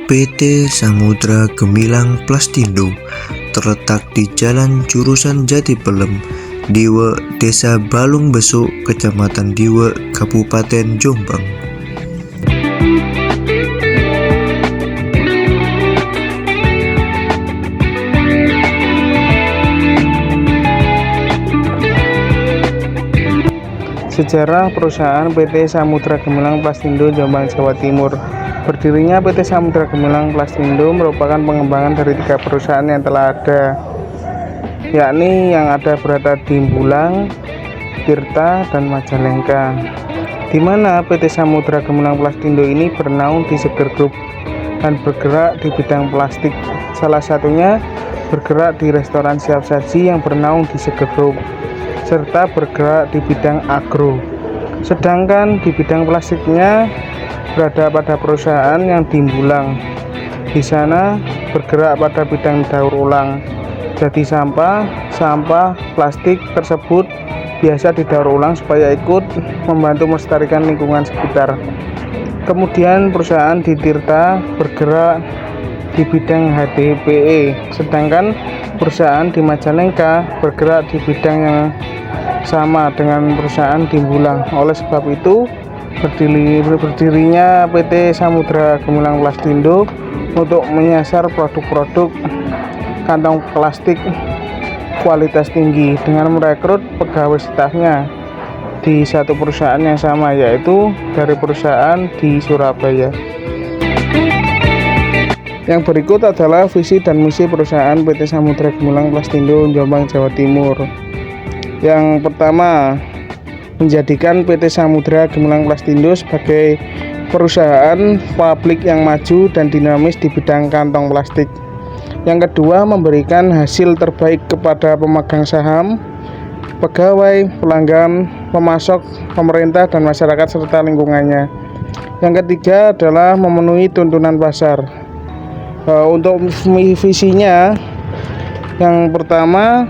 PT Samudra Gemilang Plastindo terletak di Jalan Jurusan Jati Pelem, Diwe, Desa Balung Besuk, Kecamatan Diwe, Kabupaten Jombang. Sejarah perusahaan PT Samudra Gemilang Plastindo Jombang, Jawa Timur. Berdirinya PT Samudra Gemilang Plastindo merupakan pengembangan dari 3 perusahaan yang telah ada, yakni yang ada berada di Bulang, Tirta, dan Majalengka, di mana PT Samudra Gemilang Plastindo ini bernaung di Seger Group dan bergerak di bidang plastik. Salah satunya bergerak di restoran siap saji yang bernaung di Seger Group, serta bergerak di bidang agro. Sedangkan di bidang plastiknya berada pada perusahaan yang di Bulang. Di sana bergerak pada bidang daur ulang. Jadi sampah plastik tersebut biasa didaur ulang supaya ikut membantu melestarikan lingkungan sekitar. Kemudian perusahaan di Tirta bergerak di bidang HDPE, sedangkan perusahaan di Majalengka bergerak di bidang yang sama dengan perusahaan di Bulang. Oleh sebab itu berdirinya PT Samudra Gemilang Plastindo untuk menyasar produk-produk kantong plastik kualitas tinggi dengan merekrut pegawai stafnya di satu perusahaan yang sama, yaitu dari perusahaan di Surabaya. Yang berikut adalah visi dan misi perusahaan PT Samudra Gemilang Plastindo Jombang, Jawa Timur. Yang pertama, menjadikan PT Samudra Gemilang Plastindo sebagai perusahaan publik yang maju dan dinamis di bidang kantong plastik. Yang kedua, memberikan hasil terbaik kepada pemegang saham, pegawai, pelanggan, pemasok, pemerintah, dan masyarakat serta lingkungannya. Yang ketiga adalah memenuhi tuntunan pasar. Untuk visinya, yang pertama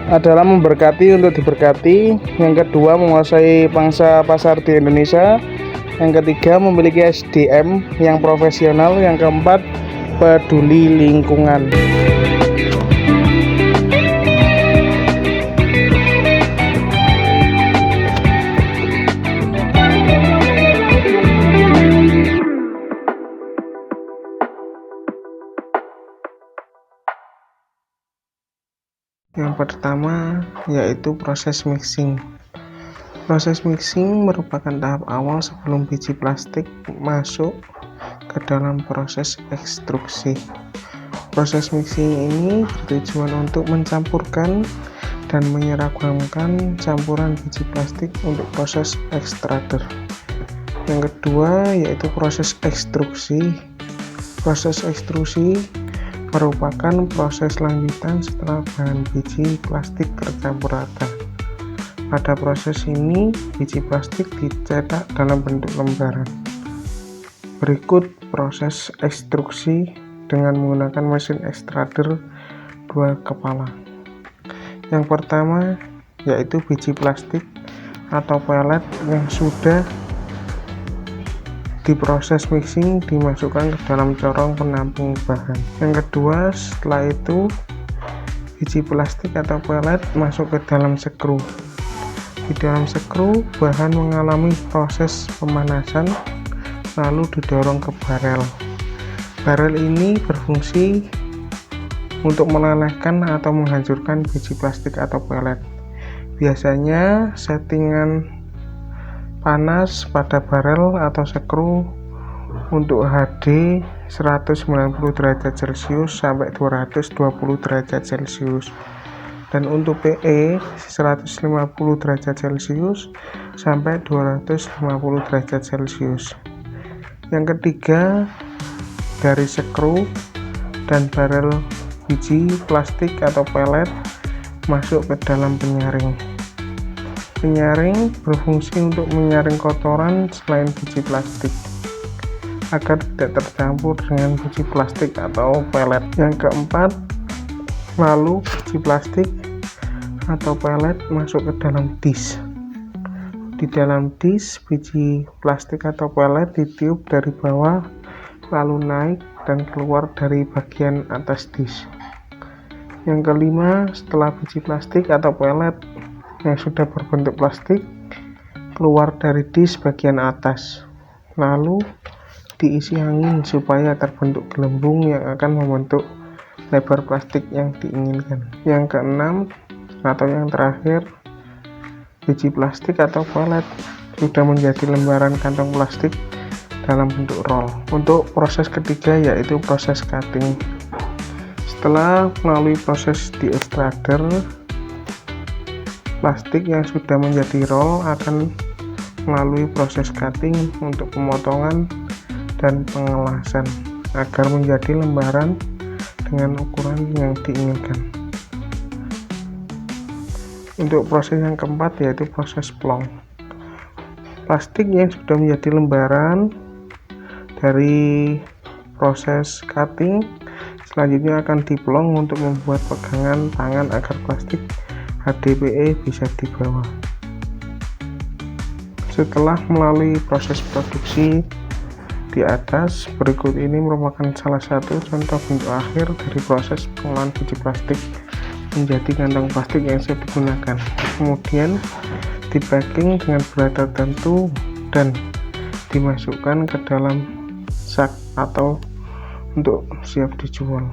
adalah memberkati untuk diberkati. Yang kedua, menguasai pangsa pasar di Indonesia. Yang ketiga, memiliki SDM yang profesional. Yang keempat, peduli lingkungan. Yang pertama yaitu proses mixing. Proses mixing merupakan tahap awal sebelum biji plastik masuk ke dalam proses ekstruksi. Proses mixing ini bertujuan untuk mencampurkan dan menyeragamkan campuran biji plastik untuk proses ekstrader. Yang kedua yaitu proses ekstruksi. Proses ekstruksi merupakan proses lanjutan setelah bahan biji plastik tercampur rata. Pada proses ini, biji plastik dicetak dalam bentuk lembaran. Berikut proses ekstruksi dengan menggunakan mesin ekstrader 2 kepala. Yang pertama yaitu biji plastik atau pelet yang sudah diproses mixing dimasukkan ke dalam corong penampung bahan. Yang kedua, setelah itu biji plastik atau pelet masuk ke dalam skru. Di dalam skru, bahan mengalami proses pemanasan lalu didorong ke barel. Barel ini berfungsi untuk melelehkan atau menghancurkan biji plastik atau pelet. Biasanya settingan panas pada barel atau skru untuk HD 190 derajat Celcius sampai 220 derajat Celcius, dan untuk PE 150 derajat Celcius sampai 250 derajat Celcius. Yang ketiga, dari skru dan barel biji plastik atau pelet masuk ke dalam penyaring. Penyaring berfungsi untuk menyaring kotoran selain biji plastik agar tidak tercampur dengan biji plastik atau pelet. Yang keempat, Lalu biji plastik atau pelet masuk ke dalam disk. Di dalam disk, biji plastik atau pelet ditiup dari bawah lalu naik dan keluar dari bagian atas disk. Yang kelima, setelah biji plastik atau pelet yang sudah berbentuk plastik keluar dari disk bagian atas, lalu diisi angin supaya terbentuk gelembung yang akan membentuk lebar plastik yang diinginkan. Yang keenam atau yang terakhir, biji plastik atau pelet sudah menjadi lembaran kantong plastik dalam bentuk roll. Untuk proses ketiga yaitu proses cutting. Setelah melalui proses di extruder, plastik yang sudah menjadi roll akan melalui proses cutting untuk pemotongan dan pengelasan agar menjadi lembaran dengan ukuran yang diinginkan. Untuk proses yang keempat yaitu proses plong. Plastik yang sudah menjadi lembaran dari proses cutting selanjutnya akan diplong untuk membuat pegangan tangan agar plastik HDPE bisa dibawa. Setelah melalui proses produksi di atas, berikut ini merupakan salah satu contoh bentuk akhir dari proses pengolahan biji plastik menjadi kantong plastik yang siap digunakan. Kemudian dipacking dengan berat tertentu dan dimasukkan ke dalam sak atau untuk siap dijual.